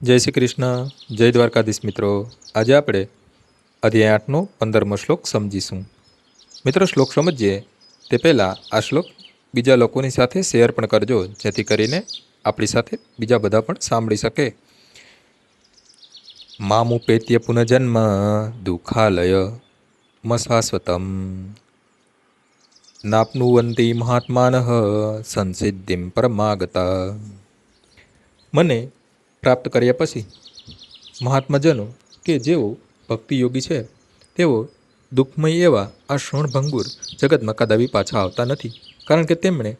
જય શ્રી કૃષ્ણ, જય દ્વારકાધીશ મિત્રો. આજે આપણે અધ્યાય 8નો 15મો શ્લોક સમજીશું. મિત્રો, શ્લોક સમજીએ તે પહેલાં આ શ્લોક બીજા લોકોની સાથે શેર પણ કરજો, જેથી કરીને આપણી સાથે બીજા બધા પણ સાંભળી શકે. મામુપેત્ય પુનર્જન્મ દુઃખાલય મશાશ્વતમ નાપ્નુવંતી મહાત્માનઃ સંસિદ્ધિમ પરમાગતા. મને પ્રાપ્ત કર્યા પછી મહાત્માજનો કે જેઓ ભક્તિયોગી છે તેઓ દુઃખમય એવા આ ક્ષણભંગુર જગતમાં કદાપી પાછા આવતા નથી, કારણ કે તેમણે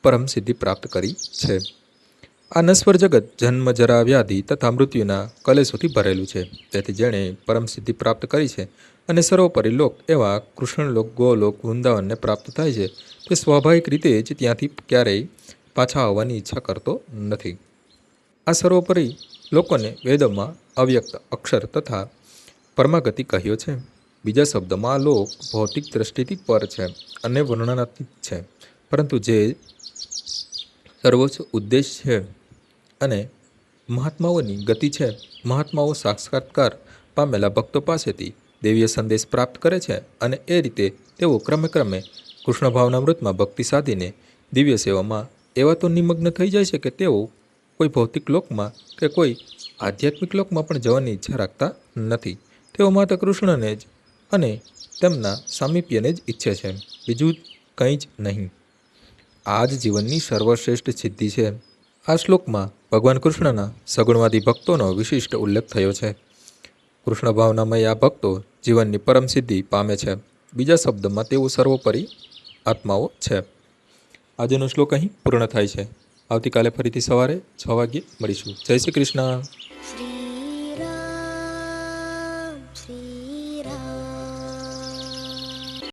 પરમ સિદ્ધિ પ્રાપ્ત કરી છે. આ નશ્વર જગત જન્મ, જરા, વ્યાધિ તથા મૃત્યુના કલેશોથી ભરેલું છે. તેથી જેણે પરમ સિદ્ધિ પ્રાપ્ત કરી છે અને સર્વોપરી લોક એવા કૃષ્ણલોક, ગોલોક, વૃંદાવનને પ્રાપ્ત થાય છે, તે સ્વાભાવિક રીતે જ ત્યાંથી ક્યારેય પાછા આવવાની ઈચ્છા કરતો નથી. આ સર્વોપરી લોકોને વેદોમાં અવ્યક્ત, અક્ષર તથા પરમાગતિ કહ્યો છે. બીજા શબ્દમાં આ લોક ભૌતિક દ્રષ્ટિથી પર છે અને વર્ણનાતીત છે, પરંતુ જે સર્વોચ્ચ ઉદ્દેશ છે અને મહાત્માઓની ગતિ છે. મહાત્માઓ સાક્ષાત્કાર પામેલા ભક્તો પાસેથી દૈવીય સંદેશ પ્રાપ્ત કરે છે અને એ રીતે તેઓ ક્રમે ક્રમે કૃષ્ણ ભાવનામૃતમાં ભક્તિ સાધીને દિવ્ય સેવામાં એવા તો નિમગ્ન થઈ જાય છે કે તેઓ કોઈ ભૌતિક લોકમાં કે કોઈ આધ્યાત્મિક લોકમાં પણ જવાની ઈચ્છા રાખતા નથી. તેઓ માત્ર કૃષ્ણને જ અને તેમના સામીપ્યને જ ઈચ્છે છે, બીજું કંઈ જ નહીં. આ જ જીવનની સર્વશ્રેષ્ઠ સિદ્ધિ છે. આ શ્લોકમાં ભગવાન કૃષ્ણના સગુણવાદી ભક્તોનો વિશિષ્ટ ઉલ્લેખ થયો છે. કૃષ્ણ ભાવનામય આ ભક્તો જીવનની પરમ સિદ્ધિ પામે છે. બીજા શબ્દમાં તેઓ સર્વોપરી આત્માઓ છે. આજનો શ્લોક અહીં પૂર્ણ થાય છે. આવતીકાલે ફરીથી સવારે 6 વાગ્યે મળીશું. જય શ્રી કૃષ્ણ.